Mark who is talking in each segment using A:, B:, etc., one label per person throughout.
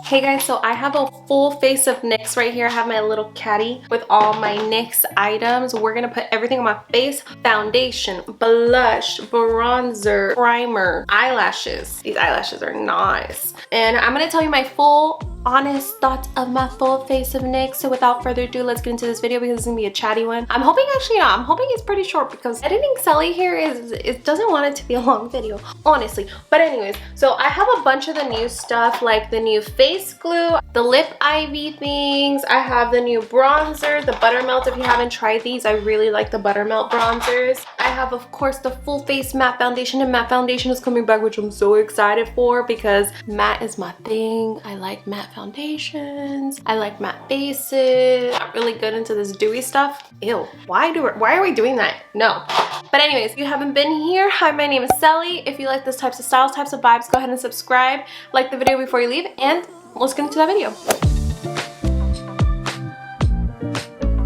A: Hey guys, so I have a full face of NYX right here. I have my little caddy with all my NYX items. We're gonna put everything on my face: foundation, blush, bronzer, primer, eyelashes. These eyelashes are nice. And I'm gonna tell you my full honest thoughts of my full face of NYX. So without further ado, let's get into this video because it's gonna be a chatty one. I'm hoping, actually no, I'm hoping it's pretty short because editing Sally here it doesn't want it to be a long video, honestly. But anyways, so I have a bunch of the new stuff, like the new face glue, the lip ivy things. I have the new bronzer, the buttermelt. If you haven't tried these, I really like the buttermelt bronzers. I have, of course, the full face matte foundation, and matte foundation is coming back, which I'm so excited for because matte is my thing. I like matte foundations. I like matte bases. Not really good into this dewy stuff. Ew, why are we doing that? No. But anyways, if you haven't been here, hi, my name is Sally. If you like this types of styles, types of vibes, go ahead and subscribe, like the video before you leave, and let's get into that video.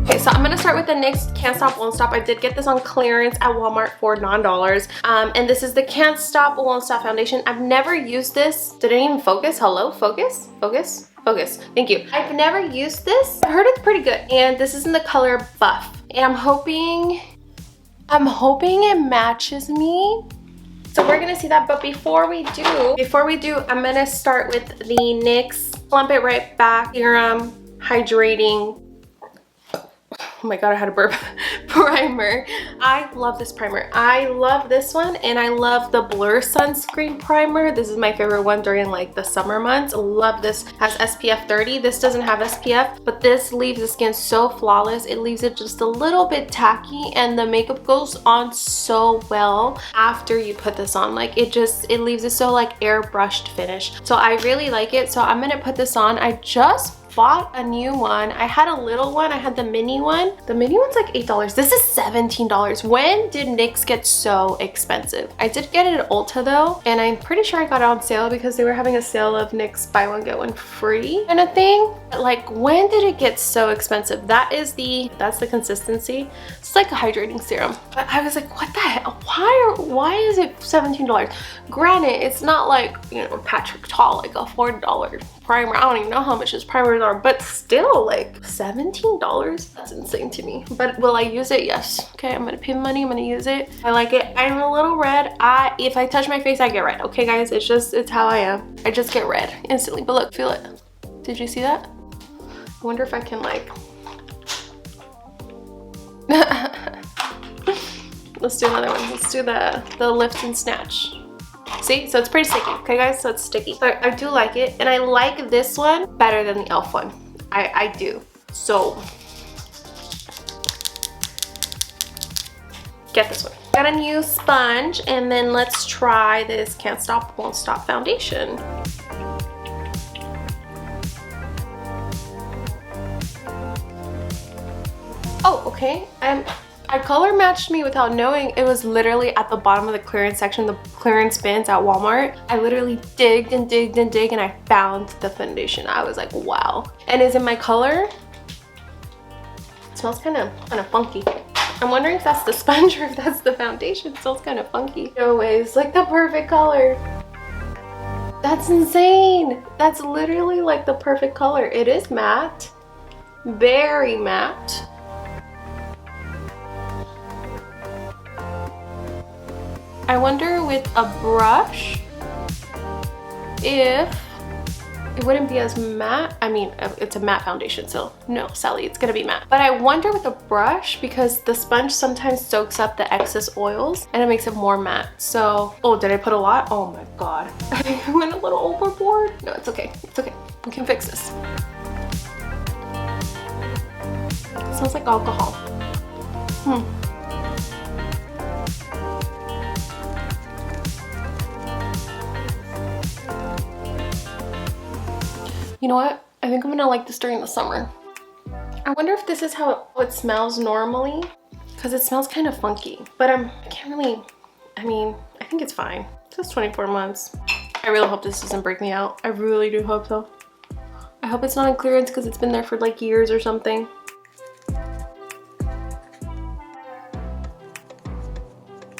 A: Okay, so I'm gonna start with the NYX Can't Stop Won't Stop. I did get this on clearance at Walmart for $9. And this is the Can't Stop Won't Stop foundation. I've never used this. Did it even focus? Hello, focus, focus, focus. Thank you. I've never used this. I heard it's pretty good, and this is in the color Buff. And I'm hoping it matches me. So we're gonna see that, but before we do, I'm gonna start with the NYX Plump It Right Back Serum Hydrating, oh my god, I had a burp, primer. I love this primer. I love this one, and I love the Blur sunscreen primer. This is my favorite one during like the summer months. Love this. Has SPF 30. This doesn't have SPF, but this leaves the skin so flawless. It leaves it just a little bit tacky, and the makeup goes on so well after you put this on. Like it leaves it so like airbrushed finish. So I really like it. So I'm gonna put this on. I just bought a new one. I had a little one. I had the mini one. The mini one's like $8. This is $17. When did NYX get so expensive? I did get it at Ulta though, and I'm pretty sure I got it on sale because they were having a sale of NYX buy one get one free kind of thing. But like, when did it get so expensive? That's the consistency. It's like a hydrating serum. But I was like, what the hell? Why is it $17? Granted, it's not like, you know, Patrick Tall, like a $40 primer. I don't even know how much his primers are, but still, like $17? That's insane to me. But will I use it? Yes. Okay, I'm gonna pay money. I'm gonna use it. I like it. I'm a little red. If I touch my face, I get red. Okay, guys, it's how I am. I just get red instantly. But look, feel it. Did you see that? I wonder if I can like. Let's do another one. Let's do the lift and snatch. See, so it's pretty sticky. Okay guys, so it's sticky. So I do like it, and I like this one better than the e.l.f. one. I do. So get this one. Got a new sponge, and then let's try this Can't Stop Won't Stop foundation. Oh, okay. I color matched me without knowing. It was literally at the bottom of the clearance section, the clearance bins at Walmart. I literally digged and digged and digged, and I found the foundation. I was like, wow. And is it my color? It smells kind of funky. I'm wondering if that's the sponge or if that's the foundation. It smells kind of funky. No way, it's like the perfect color. That's insane. That's literally like the perfect color. It is matte, very matte. I wonder with a brush if it wouldn't be as matte. I mean, it's a matte foundation, so no, Sally, it's gonna be matte. But I wonder with a brush, because the sponge sometimes soaks up the excess oils and it makes it more matte. So, oh, did I put a lot? Oh my god. I went a little overboard. No, it's okay. It's okay. We can fix this. It smells like alcohol. You know what? I think I'm gonna like this during the summer. I wonder if this is how it smells normally, because it smells kind of funky. But I can't really, I mean, I think it's fine. It says 24 months. I really hope this doesn't break me out. I really do hope so. I hope it's not on clearance because it's been there for like years or something.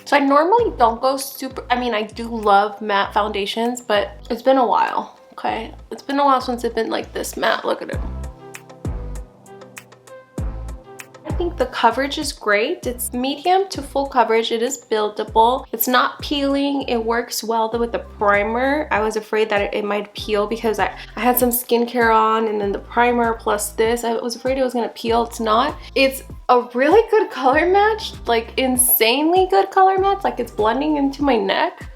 A: So I normally don't go super, I mean, I do love matte foundations, but it's been a while. Okay, it's been a while since it's been like this matte. Look at it. I think the coverage is great. It's medium to full coverage. It is buildable. It's not peeling. It works well with the primer. I was afraid that it might peel because I had some skincare on, and then the primer plus this, I was afraid it was gonna peel. It's not. It's a really good color match, like insanely good color match. Like it's blending into my neck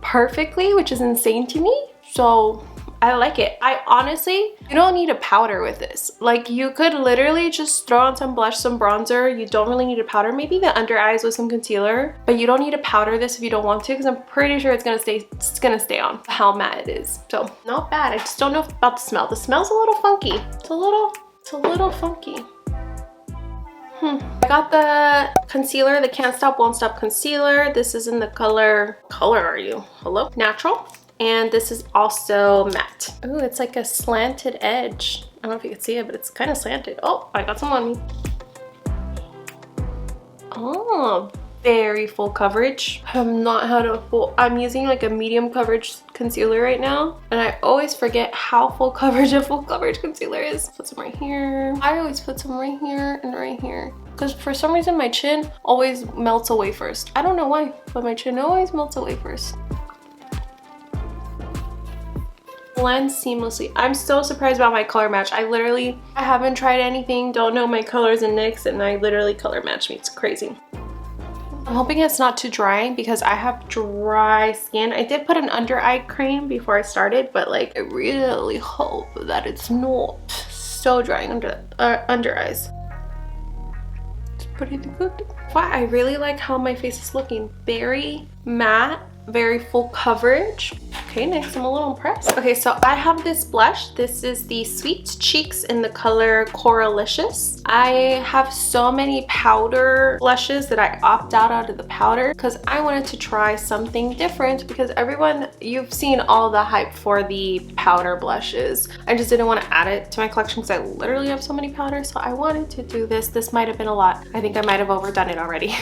A: perfectly, which is insane to me. So I like it. I honestly, you don't need a powder with this. Like you could literally just throw on some blush, some bronzer. You don't really need a powder. Maybe the under eyes with some concealer, but you don't need to powder this if you don't want to, because I'm pretty sure it's gonna stay on how matte it is. So not bad. I just don't know about the smell. The smell's a little funky. It's a little funky. I got the concealer, the Can't Stop Won't Stop concealer. This is in the color are you? Hello? Natural. And this is also matte. Ooh, it's like a slanted edge. I don't know if you can see it, but it's kind of slanted. Oh, I got some on me. Oh, very full coverage. I'm using like a medium coverage concealer right now, and I always forget how full coverage a full coverage concealer is. Put some right here. I always put some right here and right here, because for some reason my chin always melts away first. I don't know why, but my chin always melts away first. Blend seamlessly. I'm so surprised about my color match. I haven't tried anything, don't know my colors in NYX, and I literally color match me. It's crazy. I'm hoping it's not too dry because I have dry skin. I did put an under eye cream before I started, but like I really hope that it's not so dry under eyes. It's pretty good. Wow, I really like how my face is looking. Very matte, very full coverage. Okay, next, I'm a little impressed. Okay, so I have this blush. This is the Sweet Cheeks in the color Coralicious. I have so many powder blushes that I opt out of the powder because I wanted to try something different, because you've seen all the hype for the powder blushes. I just didn't want to add it to my collection because I literally have so many powders, so I wanted to do this. This might have been a lot. I think I might have overdone it already.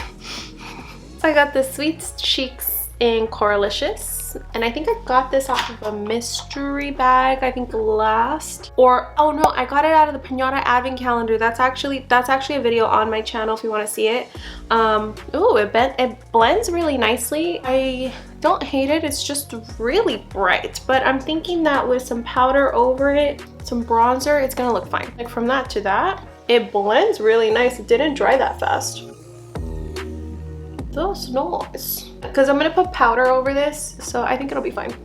A: So I got the Sweet Cheeks in Coralicious, and I think I got this off of a mystery bag, I think last, oh no, I got it out of the Pinata advent calendar. That's actually a video on my channel if you want to see it. Oh, it blends really nicely. I don't hate it. It's just really bright, but I'm thinking that with some powder over it, some bronzer, it's gonna look fine. Like from that to that, it blends really nice. It didn't dry that fast. That's nice. Because I'm gonna put powder over this, so I think it'll be fine.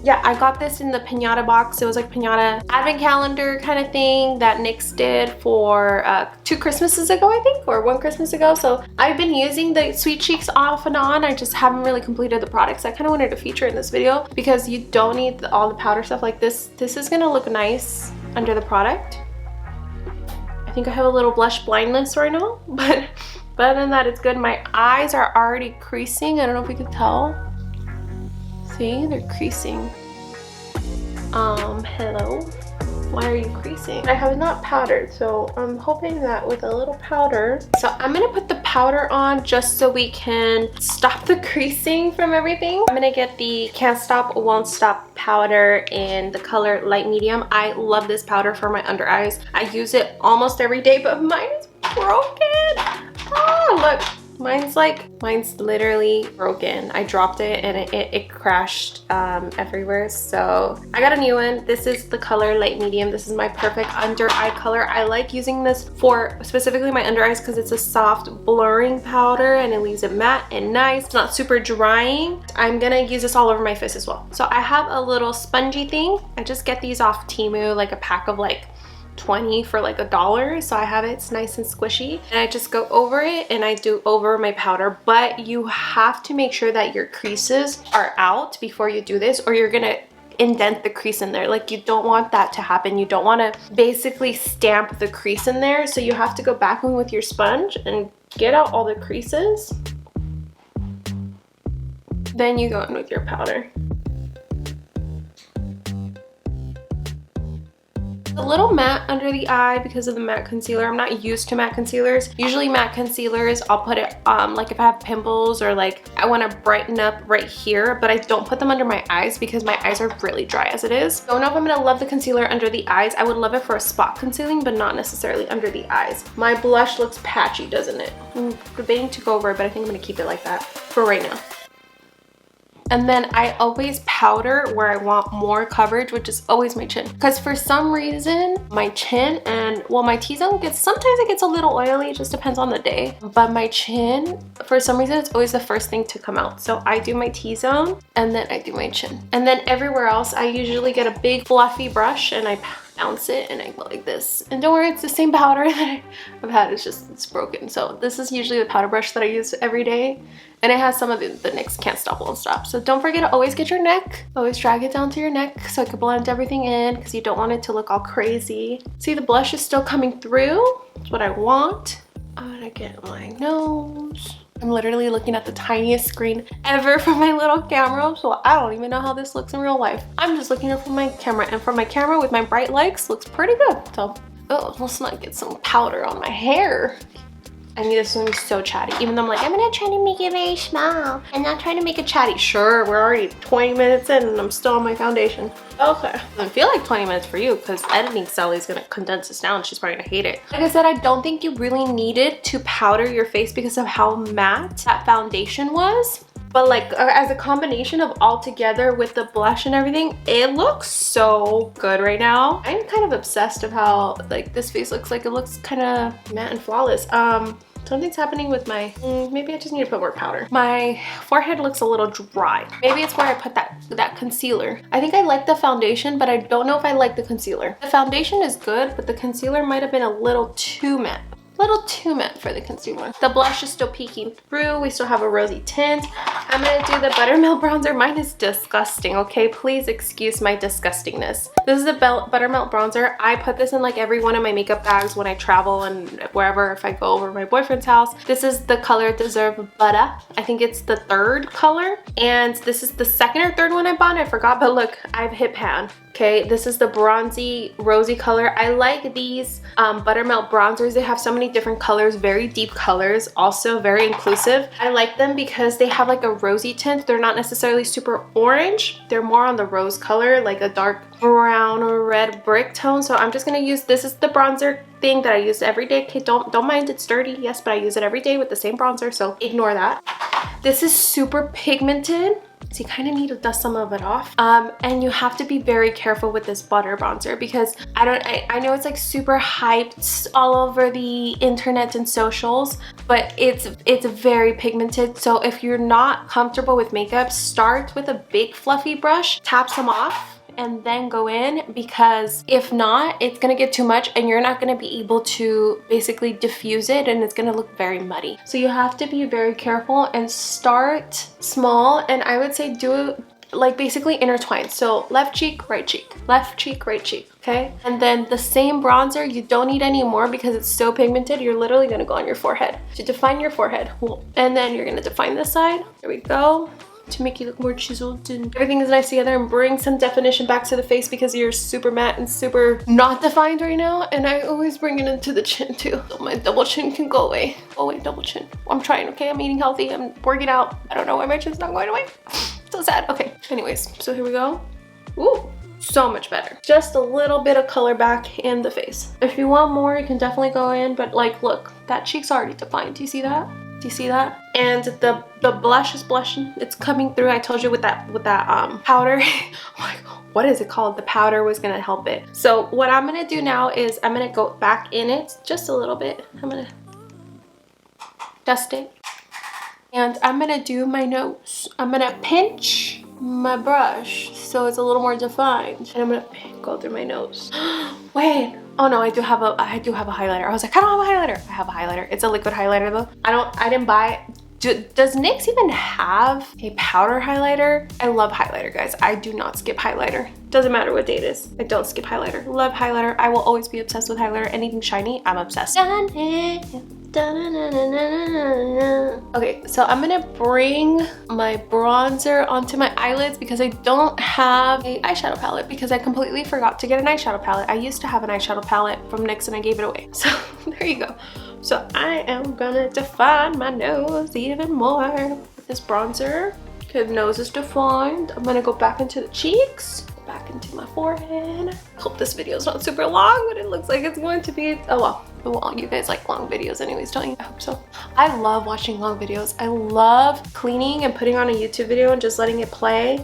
A: Yeah, I got this in the Pinata box. It was like Pinata advent calendar kind of thing that NYX did for 2 Christmases ago, I think, or 1 Christmas ago. So I've been using the Sweet Cheeks off and on. I just haven't really completed the products. I kind of wanted to feature in this video because you don't need all the powder stuff like this. This is gonna look nice under the product. I think I have a little blush blindness right now, but other than that, it's good. My eyes are already creasing. I don't know if you can tell. See, they're creasing. Hello. Why are you creasing? I have not powdered, so I'm hoping that with a little powder. So I'm gonna put the powder on just so we can stop the creasing from everything. I'm gonna get the Can't Stop Won't Stop powder in the color light medium. I love this powder for my under eyes. I use it almost every day, but mine is broken. Oh, look. Mine's literally broken. I dropped it and it crashed everywhere. So I got a new one. This is the color light medium. This is my perfect under eye color. I like using this for specifically my under eyes because it's a soft blurring powder and it leaves it matte and nice. It's not super drying. I'm gonna use this all over my face as well. So I have a little spongy thing. I just get these off Temu, like a pack of like 20 for like $1. So I have it, it's nice and squishy, and I just go over it and I do over my powder. But you have to make sure that your creases are out before you do this, or you're gonna indent the crease in there. Like, you don't want that to happen. You don't want to basically stamp the crease in there, so you have to go back in with your sponge and get out all the creases. Then you go in with your powder. A little matte under the eye because of the matte concealer. I'm not used to matte concealers. Usually matte concealers, I'll put it like if I have pimples or like I want to brighten up right here, but I don't put them under my eyes because my eyes are really dry as it is. Don't know if I'm gonna love the concealer under the eyes. I would love it for a spot concealing, but not necessarily under the eyes. My blush looks patchy, doesn't it? I'm debating to go over it, but I think I'm gonna keep it like that for right now. And then I always powder where I want more coverage, which is always my chin. Because for some reason, my chin and, well, my T-zone sometimes it gets a little oily, it just depends on the day. But my chin, for some reason, it's always the first thing to come out. So I do my T-zone and then I do my chin. And then everywhere else, I usually get a big fluffy brush and I bounce it and I go like this. And don't worry, it's the same powder that I've had, it's broken. So this is usually the powder brush that I use every day. And it has some of the NYX Can't Stop Won't Stop. So don't forget to always get your neck. Always drag it down to your neck so it can blend everything in because you don't want it to look all crazy. See, the blush is still coming through. That's what I want. I'm gonna get my nose. I'm literally looking at the tiniest screen ever from my little camera, so I don't even know how this looks in real life. I'm just looking at it from my camera, and from my camera with my bright lights, looks pretty good. So, oh, let's not get some powder on my hair. I need this to be so chatty, even though I'm like, I'm gonna try to make it very small. I'm not trying to make it chatty. Sure, we're already 20 minutes in and I'm still on my foundation. Okay, I feel like 20 minutes for you because editing Sally is gonna condense this down. She's probably gonna hate it. Like I said, I don't think you really needed to powder your face because of how matte that foundation was. But like as a combination of all together with the blush and everything, it looks so good right now. I'm kind of obsessed of how like this face looks like. It looks kind of matte and flawless. Something's happening with my, maybe I just need to put more powder. My forehead looks a little dry. Maybe it's where I put that concealer. I think I like the foundation, but I don't know if I like the concealer. The foundation is good, but the concealer might have been a little too matte. Little too matte for the concealer. The blush is still peeking through. We still have a rosy tint. I'm gonna do the Buttermilk bronzer. Mine is disgusting, okay? Please excuse my disgustingness. This is the Buttermilk bronzer. I put this in like every one of my makeup bags when I travel and wherever, if I go over my boyfriend's house. This is the color Deserve Butter. I think it's the third color. And this is the second or third one I bought. I forgot, but look, I've hit pan. Okay, this is the bronzy, rosy color. I like these Buttermilk bronzers. They have so many different colors, very deep colors, also very inclusive. I like them because they have like a rosy tint. They're not necessarily super orange. They're more on the rose color, like a dark brown or red brick tone. So I'm just gonna use, this is the bronzer thing that I use every day. Okay, don't mind it's dirty, yes, but I use it every day with the same bronzer, so ignore that. This is super pigmented. So you kind of need to dust some of it off. And you have to be very careful with this butter bronzer because I know it's like super hyped all over the internet and socials, but it's very pigmented. So if you're not comfortable with makeup, start with a big fluffy brush, tap some off, and then go in, because if not, it's gonna get too much and you're not gonna be able to basically diffuse it and it's gonna look very muddy. So you have to be very careful and start small, and I would say do it like basically intertwined. So left cheek, right cheek, left cheek, right cheek, okay? And then the same bronzer, you don't need any more because it's so pigmented, you're literally gonna go on your forehead. To define your forehead, and then you're gonna define this side. There we go. To make you look more chiseled and everything is nice together and bring some definition back to the face because you're super matte and super not defined right now. And I always bring it into the chin too, so my double chin can go away. Oh wait, double chin. I'm trying, okay? I'm eating healthy, I'm working out. I don't know why my chin's not going away. So sad. Okay, anyways, so here we go. Ooh, so much better. Just a little bit of color back in the face. If you want more, you can definitely go in, but like, look, that cheek's already defined. Do you see that? Do you see that? And the blush is blushing. It's coming through. I told you with that powder. Oh my God, what is it called? The powder was gonna help it. So what I'm gonna do now is I'm gonna go back in it just a little bit. I'm gonna dust it. And I'm gonna do my nose. I'm gonna pinch my brush so it's a little more defined. And I'm gonna go through my nose. Wait. Oh no, I do have a highlighter. I was like, I don't have a highlighter. I have a highlighter. It's a liquid highlighter though. I didn't buy it. Does NYX even have a powder highlighter? I love highlighter, guys. I do not skip highlighter. Doesn't matter what day it is. I don't skip highlighter. Love highlighter. I will always be obsessed with highlighter. Anything shiny, I'm obsessed. Done it. Okay, so I'm gonna bring my bronzer onto my eyelids because I don't have an eyeshadow palette because I completely forgot to get an eyeshadow palette. I used to have an eyeshadow palette from NYX and I gave it away. So there you go. So I am gonna define my nose even more with this bronzer. Okay, the nose is defined. I'm gonna go back into the cheeks, back into my forehead. Hope this video is not super long, but it looks like it's going to be. Oh well, you guys like long videos anyways, don't you? I hope so. I love watching long videos. I love cleaning and putting on a YouTube video and just letting it play.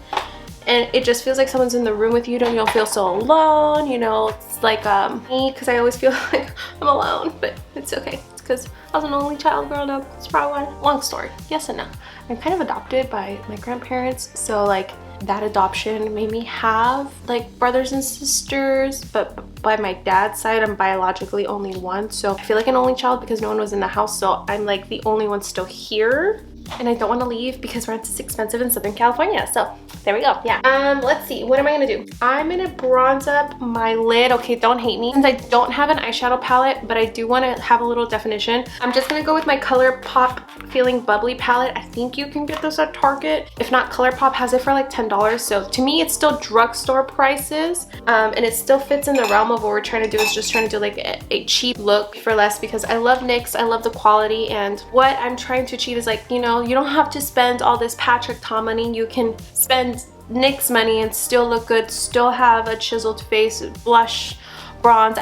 A: And it just feels like someone's in the room with you and you don't feel so alone, you know. It's like me, because I always feel like I'm alone, but it's okay. It's because I was an only child growing up. That's probably why. Long story, yes and no. I'm kind of adopted by my grandparents, so like that adoption made me have like brothers and sisters, but by my dad's side I'm biologically only one, so I feel like an only child because no one was in the house, so I'm like the only one still here. And I don't want to leave because rent is expensive in Southern California. So there we go. Yeah. Let's see. What am I going to do? I'm going to bronze up my lid. Okay, don't hate me. Since I don't have an eyeshadow palette, but I do want to have a little definition, I'm just going to go with my ColourPop Feeling Bubbly palette. I think you can get this at Target. If not, ColourPop has it for like $10. So to me, it's still drugstore prices. And it still fits in the realm of what we're trying to do, is just trying to do like a cheap look for less, because I love NYX. I love the quality. And what I'm trying to achieve is like, you know, you don't have to spend all this Patrick Ta money. You can spend NYX money and still look good, still have a chiseled face, blush, bronze.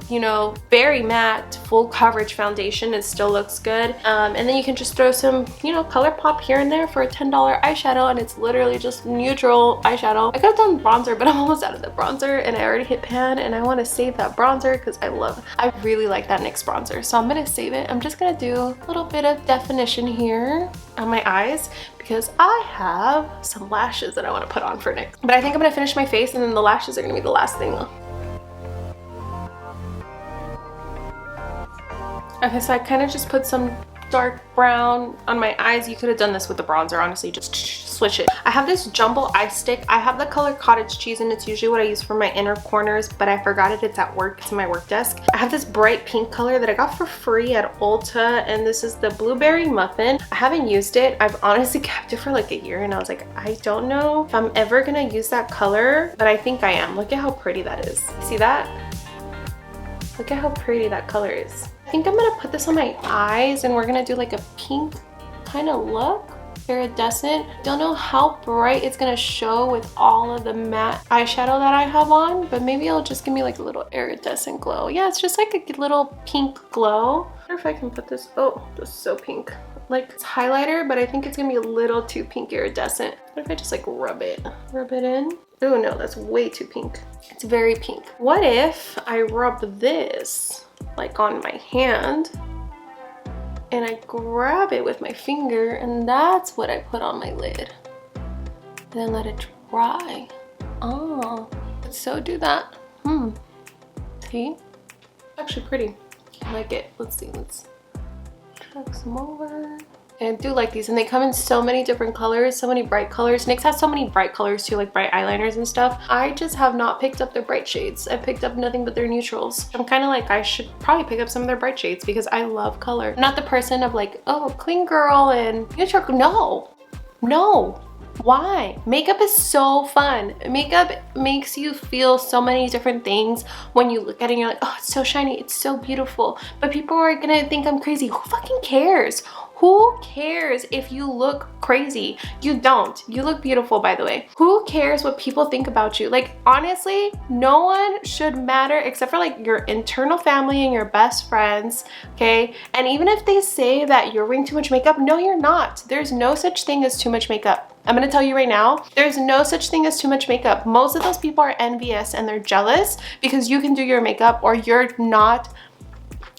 A: You know, very matte, full coverage foundation. It still looks good. And then you can just throw some, you know, ColourPop here and there for a $10 eyeshadow, and it's literally just neutral eyeshadow. I could have done bronzer, but I'm almost out of the bronzer, and I already hit pan, and I want to save that bronzer because I really like that NYX bronzer. So I'm gonna save it. I'm just gonna do a little bit of definition here on my eyes because I have some lashes that I want to put on for NYX. But I think I'm gonna finish my face, and then the lashes are gonna be the last thing. Okay, so I kind of just put some dark brown on my eyes. You could have done this with the bronzer, honestly, just switch it. I have this jumbo eye stick. I have the color Cottage Cheese, and it's usually what I use for my inner corners, but I forgot it. It's at work. It's in my work desk. I have this bright pink color that I got for free at Ulta, and this is the Blueberry Muffin. I haven't used it. I've honestly kept it for like a year, and I was like, I don't know if I'm ever gonna use that color, but I think I am. Look at how pretty that is. See that? Look at how pretty that color is. I think I'm gonna put this on my eyes, and we're gonna do like a pink kind of look, iridescent. Don't know how bright it's gonna show with all of the matte eyeshadow that I have on, but maybe it'll just give me like a little iridescent glow. Yeah, it's just like a little pink glow. I wonder if I can put this. Oh, this is so pink. Like it's highlighter, but I think it's gonna be a little too pink iridescent. What if I just like rub it in? Oh no, that's way too pink. It's very pink. What if I rub this like on my hand and I grab it with my finger, and that's what I put on my lid, then let it dry. Oh, so do that. See, actually pretty. I like it. Let's see, let's drag some over. And I do like these, and they come in so many different colors, so many bright colors. NYX has so many bright colors too, like bright eyeliners and stuff. I just have not picked up their bright shades. I picked up nothing but their neutrals. I'm kind of like, I should probably pick up some of their bright shades because I love color. I'm not the person of like, oh, clean girl and neutral. No. Why? Makeup is so fun. Makeup makes you feel so many different things. When you look at it and you're like, oh, it's so shiny, it's so beautiful. But people are gonna think I'm crazy. Who fucking cares? Who cares if you look crazy? You don't. You look beautiful, by the way. Who cares what people think about you? Like, honestly, no one should matter except for like your internal family and your best friends, okay? And even if they say that you're wearing too much makeup, no, you're not. There's no such thing as too much makeup. I'm gonna tell you right now, there's no such thing as too much makeup. Most of those people are envious and they're jealous because you can do your makeup, or you're not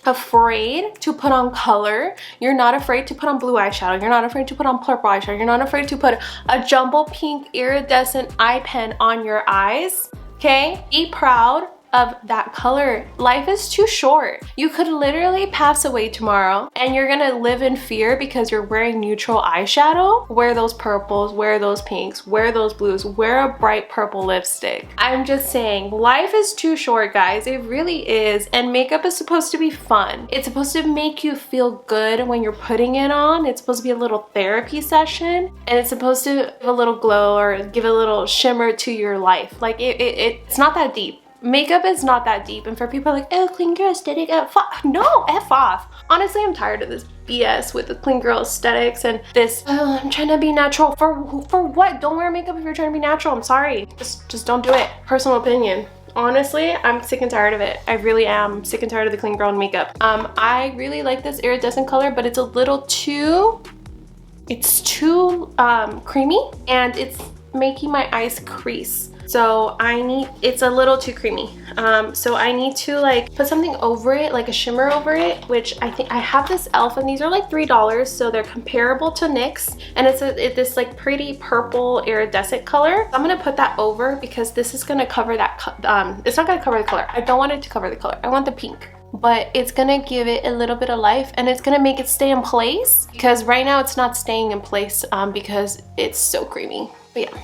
A: afraid to put on color. You're not afraid to put on blue eyeshadow. You're not afraid to put on purple eyeshadow. You're not afraid to put a jumbo pink iridescent eye pen on your eyes. Okay? Be proud. of that color. Life is too short. You could literally pass away tomorrow and you're gonna live in fear because you're wearing neutral eyeshadow. Wear those purples, wear those pinks, wear those blues, wear a bright purple lipstick. I'm just saying, life is too short, guys. It really is. And makeup is supposed to be fun. It's supposed to make you feel good when you're putting it on. It's supposed to be a little therapy session, and it's supposed to give a little glow or give a little shimmer to your life. Like it's not that deep. Makeup is not that deep. And for people like, oh, clean girl aesthetic, no, F off. Honestly, I'm tired of this BS with the clean girl aesthetics and this, oh, I'm trying to be natural. For what? Don't wear makeup if you're trying to be natural. I'm sorry. Just don't do it. Personal opinion. Honestly, I'm sick and tired of it. I really am sick and tired of the clean girl makeup. I really like this iridescent color, but it's a little too, it's too creamy, and it's making my eyes crease. So it's a little too creamy. So I need to like put something over it, like a shimmer over it, which I think I have this e.l.f. and these are like $3, so they're comparable to NYX, and it's this like pretty purple iridescent color. I'm gonna put that over because this is gonna cover that, it's not gonna cover the color. I don't want it to cover the color. I want the pink. But it's gonna give it a little bit of life, and it's gonna make it stay in place, because right now it's not staying in place because it's so creamy. But yeah.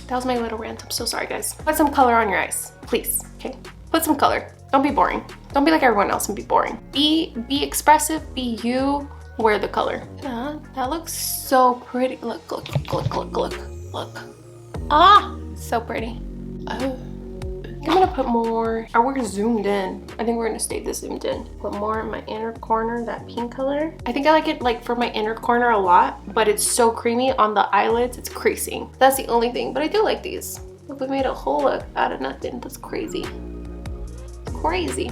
A: That was my little rant. I'm so sorry, guys. Put some color on your eyes, please, okay? Put some color. Don't be boring. Don't be like everyone else and be boring. Be expressive, be you, wear the color. That looks so pretty. Look, look, look, look, look, look. Ah, so pretty. Oh. I'm gonna put more, we're zoomed in. I think we're gonna stay this zoomed in. Put more in my inner corner, that pink color. I think I like it like for my inner corner a lot, but it's so creamy on the eyelids, it's creasing. That's the only thing, but I do like these. Look, we made a whole look out of nothing. That's crazy. Crazy.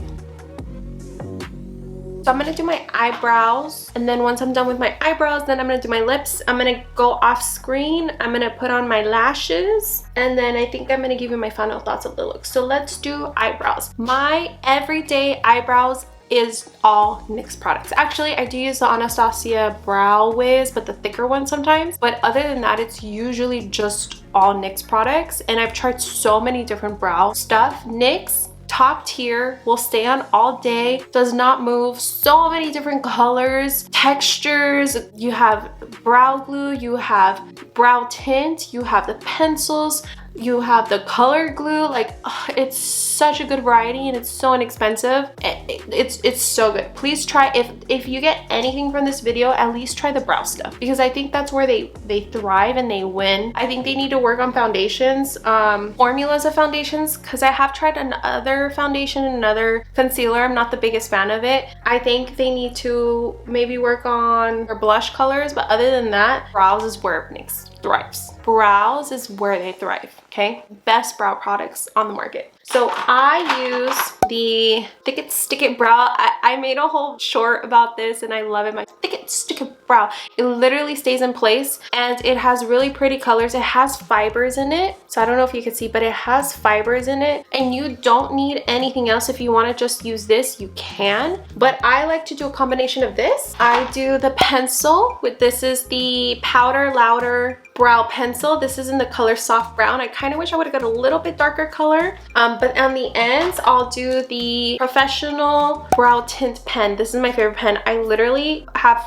A: So I'm gonna do my eyebrows, and then once I'm done with my eyebrows, then I'm gonna do my lips. I'm gonna go off screen. I'm gonna put on my lashes, and then I think I'm gonna give you my final thoughts of the look. So let's do eyebrows. My everyday eyebrows is all NYX products. Actually, I do use the Anastasia Brow Wiz, but the thicker one sometimes. But other than that, it's usually just all NYX products, and I've tried so many different brow stuff. NYX, top tier, will stay on all day, does not move. So many different colors, textures. You have brow glue, you have brow tint, you have the pencils, you have the color glue. Like, it's such a good variety, and it's so inexpensive. It's so good. Please try, if you get anything from this video, at least try the brow stuff, because I think that's where they thrive and they win. I think they need to work on foundations, formulas of foundations, because I have tried another foundation and another concealer. I'm not the biggest fan of it. I think they need to maybe work on their blush colors, but other than that, brows is where NYX thrives. Brows is where they thrive, okay? Best brow products on the market. So I use the Stick It Brow. I made a whole short about this, and I love it. My Stick It Brow. It literally stays in place, and it has really pretty colors. It has fibers in it. So I don't know if you can see, but it has fibers in it, and you don't need anything else. If you want to just use this, you can. But I like to do a combination of this. I do the pencil with, this is the Powder Louder brow pencil. This is in the color Soft Brown. I kind of wish I would have got a little bit darker color, but on the ends I'll do the Professional Brow Tint pen. This is my favorite pen. I literally have,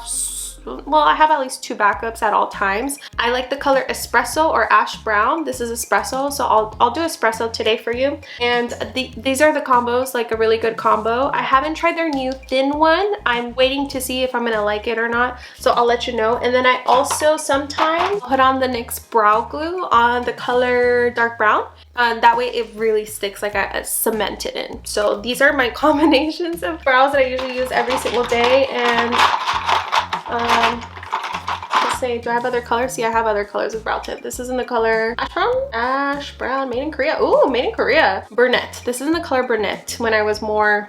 A: well, I have at least 2 backups at all times. I like the color Espresso or Ash Brown. This is Espresso, so I'll do Espresso today for you. And these are the combos, like a really good combo. I haven't tried their new thin one. I'm waiting to see if I'm gonna like it or not, so I'll let you know. And then I also sometimes put on the NYX brow glue on the color Dark Brown. That way it really sticks, like I cemented in. So these are my combinations of brows that I usually use every single day. And let's say, do I have other colors? See, I have other colors of brow tint. This is in the color Ash Brown, made in Korea. Ooh, made in Korea. Brunette. This is in the color Brunette when I was more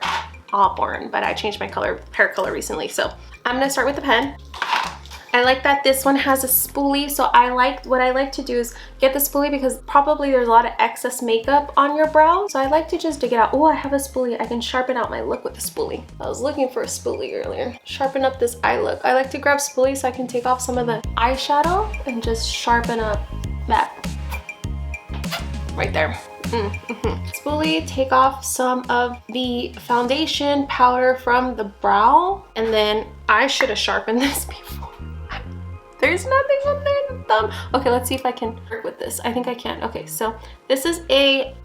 A: auburn, but I changed my hair color recently. So I'm gonna start with the pen. I like that this one has a spoolie, so what I like to do is get the spoolie, because probably there's a lot of excess makeup on your brow, so I like to just dig it out. Oh, I have a spoolie. I can sharpen out my look with the spoolie. I was looking for a spoolie earlier. Sharpen up this eye look. I like to grab spoolie so I can take off some of the eyeshadow and just sharpen up that right there. Spoolie, take off some of the foundation powder from the brow, and then I should have sharpened this before. There's nothing on there in the thumb. Okay, let's see if I can work with this. I think I can. Okay, so this is a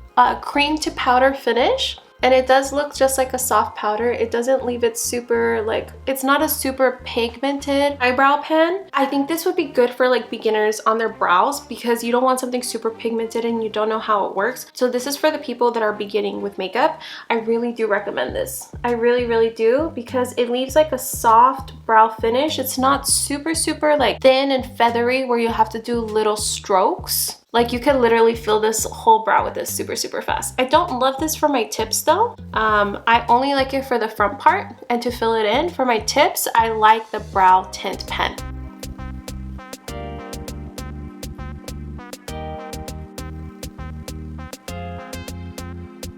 A: cream to powder finish. And it does look just like a soft powder. It doesn't leave it super, like, it's not a super pigmented eyebrow pen. I think this would be good for like beginners on their brows because you don't want something super pigmented and you don't know how it works. So this is for the people that are beginning with makeup. I really do recommend this. I really, really do, because it leaves like a soft brow finish. It's not super, super like thin and feathery where you have to do little strokes. Like you can literally fill this whole brow with this super, super fast. I don't love this for my tips though. I only like it for the front part and to fill it in. For my tips, I like the brow tint pen.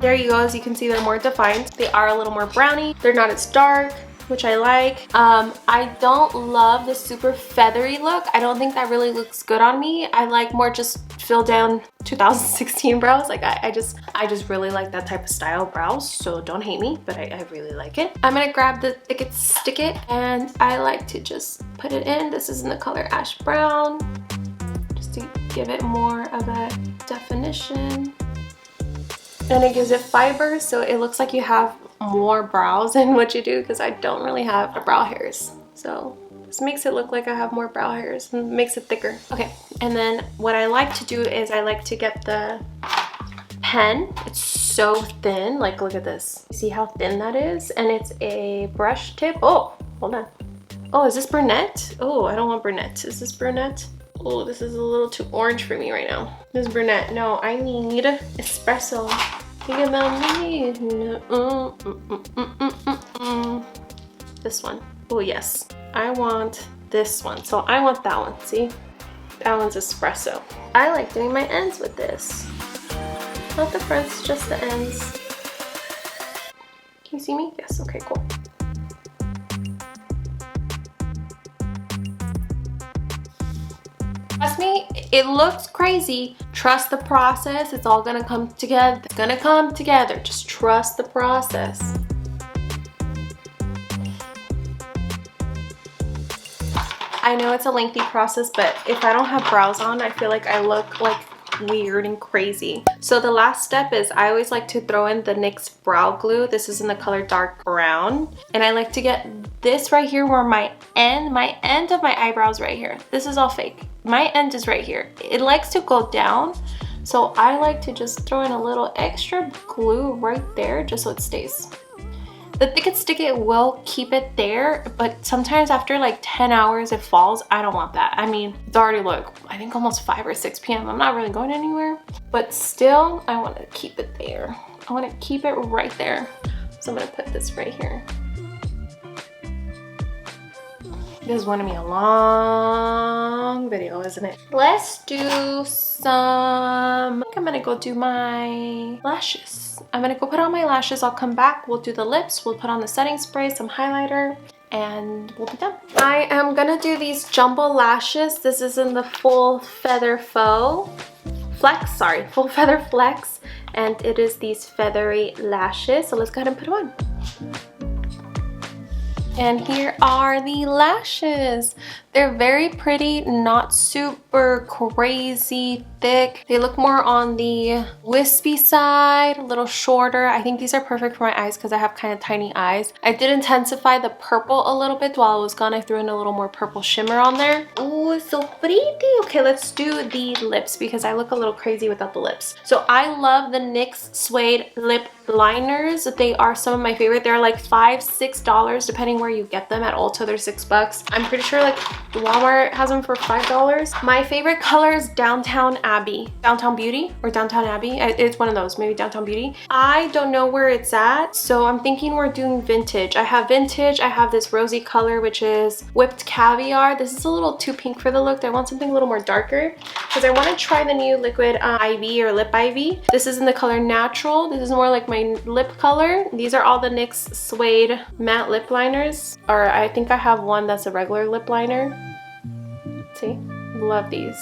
A: There you go. As you can see, they're more defined. They are a little more browny. They're not as dark, which I like. I don't love the super feathery look. I don't think that really looks good on me. I like more just fill down 2016 brows. Like I just really like that type of style brows, so don't hate me, but I really like it. I'm gonna grab the Thick It Stick It, and I like to just put it in. This is in the color Ash Brown, just to give it more of a definition. And it gives it fiber, so it looks like you have more brows than what you do, because I don't really have brow hairs. So this makes it look like I have more brow hairs and makes it thicker. Okay, and then what I like to do is I like to get the pen. It's so thin, like look at this. See how thin that is? And it's a brush tip. Oh, hold on. Oh, is this brunette? Oh, I don't want brunette. Is this brunette? Oh, this is a little too orange for me right now. This is brunette. No, I need espresso. Think about me. This one. Oh yes, I want this one. So I want that one. See, that one's espresso. I like doing my ends with this. Not the fronts, just the ends. Can you see me? Yes. Okay, cool. Trust me, it looks crazy. Trust the process. It's all gonna come together. It's gonna come together. Just trust the process. I know it's a lengthy process, but if I don't have brows on, I feel like I look like weird and crazy. So the last step is I always like to throw in the NYX brow glue. This is in the color dark brown, and I like to get this right here where my end of my eyebrows right here. This is all fake. My end is right here. It likes to go down, so I like to just throw in a little extra glue right there just so it stays. The Thick It Stick It will keep it there, but sometimes after like 10 hours it falls. I don't want that. I mean, it's already like, I think almost 5 or 6 p.m. I'm not really going anywhere, but still I want to keep it there. I want to keep it right there. So I'm going to put this right here. This is going to be a long video, isn't it? Let's do some, I think I'm gonna go do my lashes. I'm gonna go put on my lashes. I'll come back, we'll do the lips, we'll put on the setting spray, some highlighter, and we'll be done. I am gonna do these jumbo lashes. This is in the Full Feather Full Feather Flex, and it is these feathery lashes. So let's go ahead and put them on. And here are the lashes. They're very pretty, not super crazy thick. They look more on the wispy side, a little shorter. I think these are perfect for my eyes because I have kind of tiny eyes. I did intensify the purple a little bit while I was gone. I threw in a little more purple shimmer on there. Oh, so pretty. Okay, let's do the lips because I look a little crazy without the lips. So I love the NYX Suede lip liners. They are some of my favorite. They're like $5, $6 depending where you get them. At Ulta they're $6. I'm pretty sure like Walmart has them for $5. My favorite color is Downtown Abbey. Downtown Beauty or Downtown Abbey. It's one of those, maybe Downtown Beauty. I don't know where it's at, so I'm thinking we're doing vintage. I have vintage. I have this rosy color, which is Whipped Caviar. This is a little too pink for the look. I want something a little more darker because I want to try the new liquid IV or lip IV. This is in the color Natural. This is more like my lip color. These are all the NYX Suede matte lip liners, or I think I have one that's a regular lip liner. See, love these.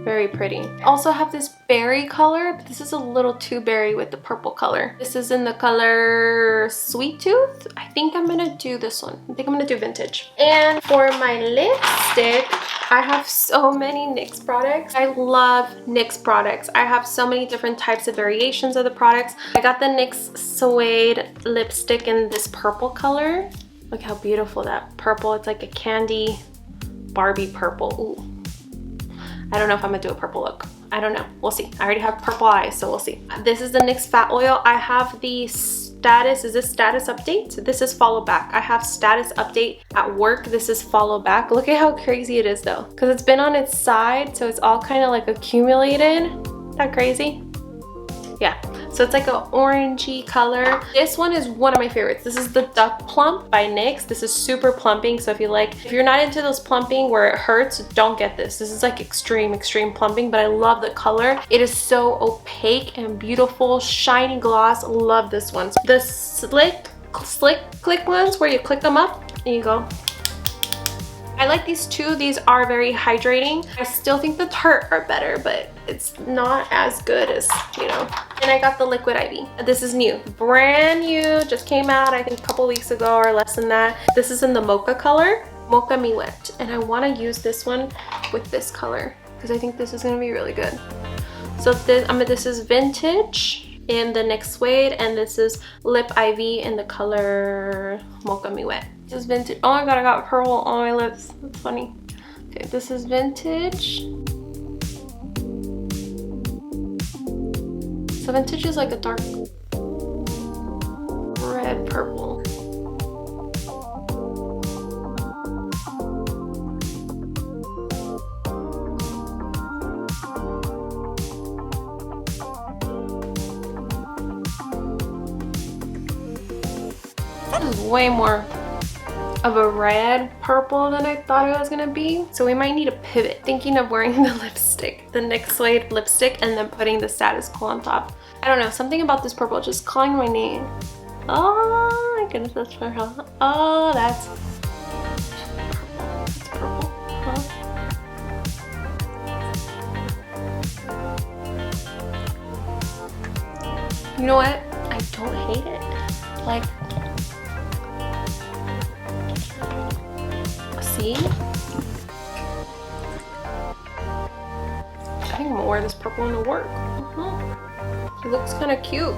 A: Very pretty. I also have this berry color, but this is a little too berry with the purple color. This is in the color Sweet Tooth. I think I'm gonna do this one. I think I'm gonna do Vintage. And for my lipstick, I have so many NYX products. I love NYX products. I have so many different types of variations of the products. I got the NYX Suede lipstick in this purple color. Look how beautiful that purple. It's like a candy Barbie purple. Ooh. I don't know if I'm gonna do a purple look. I don't know. We'll see. I already have purple eyes, so we'll see. This is the NYX Fat Oil. I have the status. Is this status update? This is follow back. I have status update at work. This is follow back. Look at how crazy it is though, because it's been on its side, so it's all kind of like accumulated. Isn't that crazy? Yeah. So it's like an orangey color. This one is one of my favorites. This is the Duck Plump by NYX. This is super plumping. So if you're not into those plumping where it hurts, don't get this. This is like extreme plumping, but I love the color. It is so opaque and beautiful, shiny gloss. Love this one. The slick click ones where you click them up and you go. I like these two. These are very hydrating. I still think the Tarte are better, but it's not as good as, you know. And I got the Liquid IV. This is new, brand new, just came out I think a couple weeks ago or less than that. This is in the mocha color, Mocha Me Wet. And I want to use this one with this color because I think this is going to be really good. So this is Vintage in the NYX Suede, and this is Lip IV in the color Mocha Me Wet. This is Vintage. Oh my god, I got purple on my lips. That's funny. Okay, this is Vintage. So Vintage is like a dark red purple. That is way more of a red purple than I thought it was gonna be. So we might need a pivot. Thinking of wearing the lipstick, the NYX Suede lipstick, and then putting the Status Quo on top. I don't know, something about this purple just calling my name. Oh my goodness, that's purple. Oh, that's purple. Huh? You know what? I don't hate it. Like, see? I think I'm gonna wear this purple one to work. It looks kind of cute.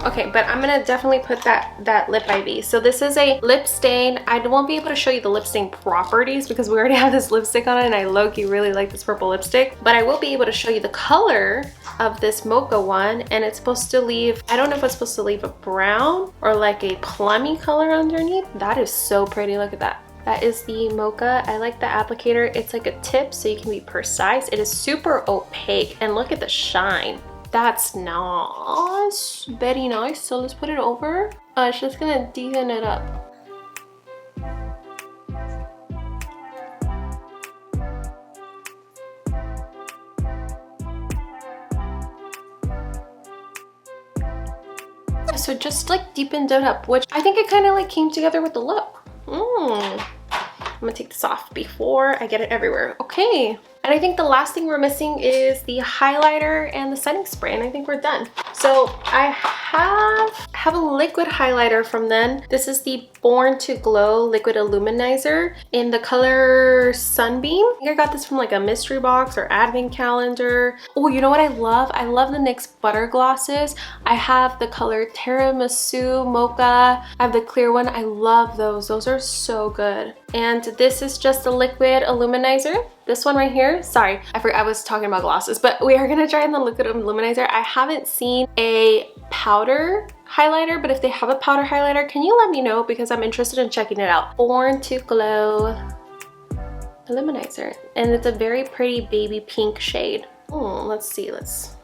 A: Okay, but I'm gonna definitely put that Lip IV. So this is a lip stain. I won't be able to show you the lip stain properties because we already have this lipstick on it and I low-key really like this purple lipstick. But I will be able to show you the color of this mocha one, and it's supposed to leave, I don't know if it's supposed to leave a brown or like a plummy color underneath. That is so pretty, look at that. That is the mocha. I like the applicator. It's like a tip so you can be precise. It is super opaque and look at the shine. That's nice, very nice. So let's put it over. It's just gonna deepen it up. So just like deepened it up, which I think it kind of like came together with the look. I'm gonna take this off before I get it everywhere. Okay. And I think the last thing we're missing is the highlighter and the setting spray, and I think we're done. So I have a liquid highlighter from them. This is the Born to Glow Liquid Illuminizer in the color Sunbeam. I think I got this from like a mystery box or advent calendar. Oh, you know what I love? I love the NYX butter glosses. I have the color Tiramisu Mocha. I have the clear one. I love those. Those are so good. And this is just a liquid illuminizer. This one right here, sorry, I forgot I was talking about glosses, but we are gonna try in the liquid illuminizer. I haven't seen a powder highlighter, but if they have a powder highlighter, can you let me know because I'm interested in checking it out. Born to Glow Illuminizer, and it's a very pretty baby pink shade. Let's see, let's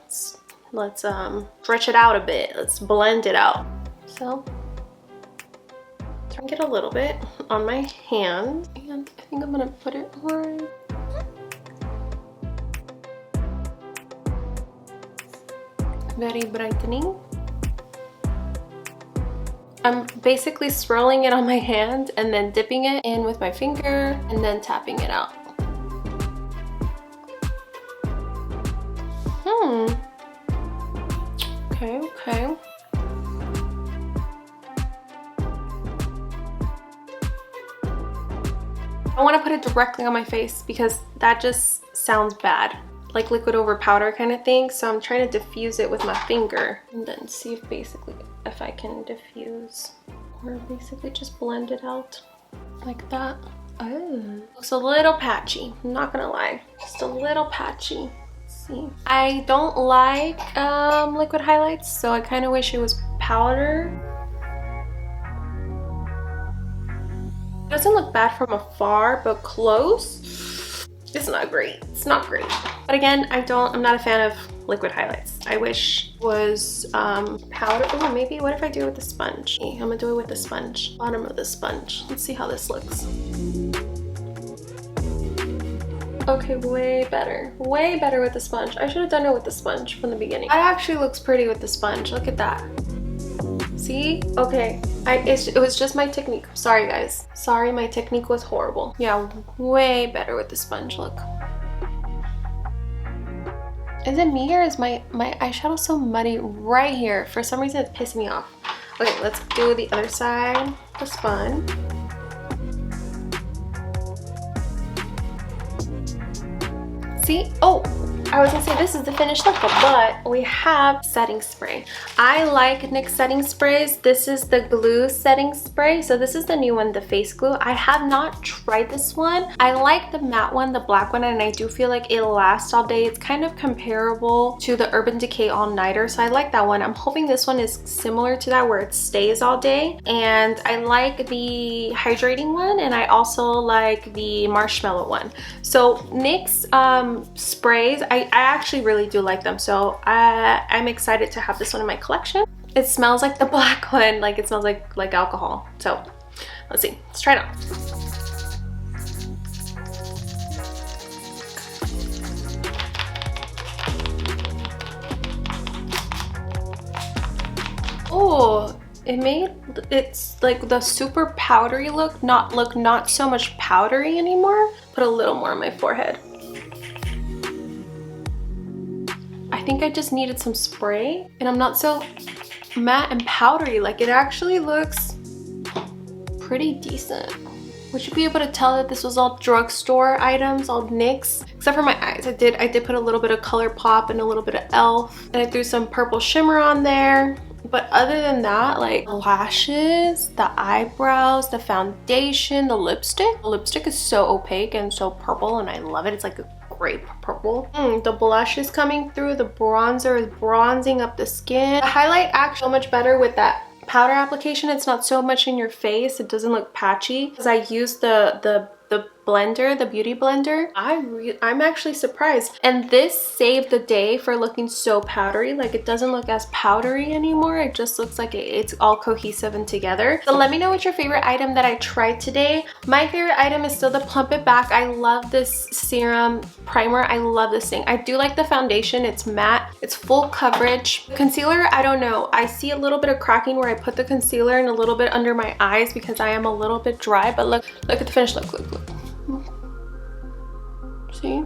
A: stretch it out a bit. Let's blend it out. So, try and get a little bit on my hand, and I think I'm gonna put it right. Very brightening. I'm basically swirling it on my hand and then dipping it in with my finger and then tapping it out. Okay, okay. I want to put it directly on my face because that just sounds bad. Like liquid over powder kind of thing. So I'm trying to diffuse it with my finger and then see if basically if I can diffuse or basically just blend it out like that. Oh, looks a little patchy. I'm not gonna lie, just a little patchy. Let's see. I don't like liquid highlights, so I kind of wish it was powder. It doesn't look bad from afar, but close, it's not great. It's not great. But again, I'm not a fan of liquid highlights. I wish it was powder. Oh, maybe what if I do it with the sponge? I'm gonna do it with the sponge, bottom of the sponge. Let's see how this looks. Okay, way better with the sponge. I should have done it with the sponge from the beginning. That actually looks pretty with the sponge. Look at that. See? Okay, it was just my technique. Sorry guys, sorry, my technique was horrible. Yeah, way better with the sponge. Look, is it me or is my eyeshadow so muddy right here? For some reason it's pissing me off. Okay, let's do the other side, the sponge. See? Oh, I was gonna say this is the finished look, but we have setting spray. I like NYX setting sprays. This is the glue setting spray. So this is the new one, the face glue. I have not tried this one. I like the matte one, the black one, and I do feel like it lasts all day. It's kind of comparable to the Urban Decay All Nighter, so I like that one. I'm hoping this one is similar to that where it stays all day. And I like the hydrating one, and I also like the marshmallow one. So NYX sprays, I actually really do like them, so I'm excited to have this one in my collection. It smells like the black one, like it smells like alcohol. So let's see, let's try it on. Oh, it's like the super powdery look, not so much powdery anymore. Put a little more on my forehead. I think I just needed some spray, and I'm not so matte and powdery. Like, it actually looks pretty decent. Would you be able to tell that this was all drugstore items, all NYX? Except for my eyes. I did put a little bit of ColourPop and a little bit of e.l.f. And I threw some purple shimmer on there. But other than that, like the lashes, the eyebrows, the foundation, the lipstick. The lipstick is so opaque and so purple, and I love it. It's like a grape purple. The blush is coming through. The bronzer is bronzing up the skin. The highlight actually so much better with that powder application. It's not so much in your face. It doesn't look patchy because I used the blender, the beauty blender. I'm actually surprised, and this saved the day for looking so powdery. Like, it doesn't look as powdery anymore. It just looks like it's all cohesive and together. So let me know what's your favorite item that I tried today. My favorite item is still the Plump It Back. I love this serum primer. I love this thing. I do like the foundation. It's matte, it's full coverage. Concealer, I don't know, I see a little bit of cracking where I put the concealer and a little bit under my eyes because I am a little bit dry. But look at the finished look. Look. See?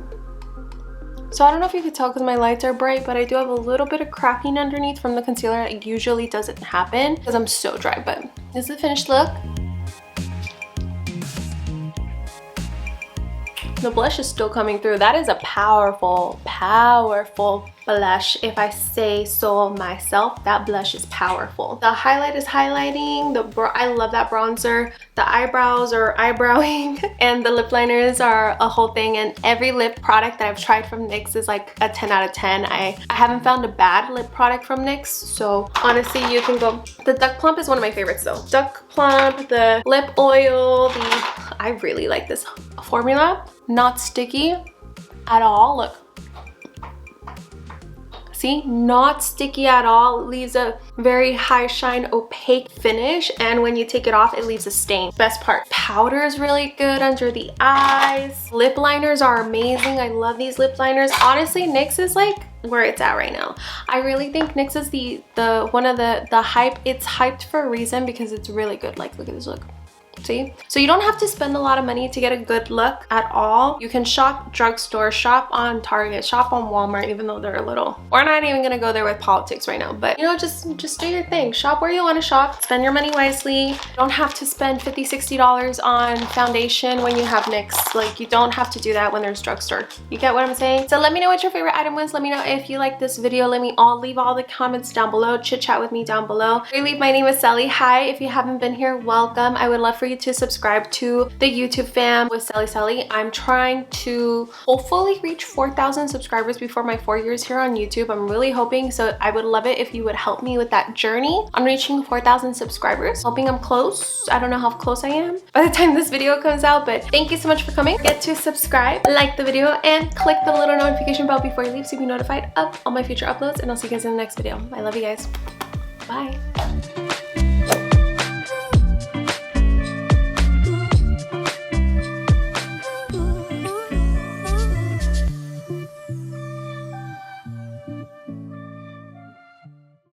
A: So I don't know if you could tell because my lights are bright, but I do have a little bit of cracking underneath from the concealer. It usually doesn't happen because I'm so dry, but this is the finished look. The blush is still coming through. That is a powerful blush. If I say so myself, that blush is powerful. The highlight is highlighting. I love that bronzer. The eyebrows are eyebrowing, and the lip liners are a whole thing. And every lip product that I've tried from NYX is like a 10 out of 10. I haven't found a bad lip product from NYX, so honestly, you can go. The Duck Plump is one of my favorites though. Duck Plump, the lip oil, I really like this formula. Not sticky at all. Look. See, not sticky at all. It leaves a very high shine opaque finish, and when you take it off, it leaves a stain. Best part, powder is really good under the eyes. Lip liners are amazing. I love these lip liners. Honestly, NYX is like where it's at right now. I really think NYX is the one of the hype. It's hyped for a reason because it's really good. Like, look at this look. See? So you don't have to spend a lot of money to get a good look at all. You can shop drugstore, shop on Target, shop on Walmart, even though they're a little. We're not even gonna go there with politics right now, but you know, just do your thing. Shop where you want to shop. Spend your money wisely. You don't have to spend $50, $60 on foundation when you have NYX. Like, you don't have to do that when there's drugstore. You get what I'm saying? So let me know what your favorite item was. Let me know if you like this video. Leave all the comments down below. Chit chat with me down below. Really, my name is Sally. Hi, if you haven't been here, welcome. I would love for you to subscribe to the YouTube fam with Sally. I'm trying to hopefully reach 4,000 subscribers before my 4 years here on YouTube. I'm really hoping, so I would love it if you would help me with that journey on reaching 4,000 subscribers. Hoping I'm close. I don't know how close I am by the time this video comes out, but thank you so much for coming. Get to subscribe, like the video, and click the little notification bell before you leave so you be notified of all my future uploads, and I'll see you guys in the next video. I love you guys. Bye.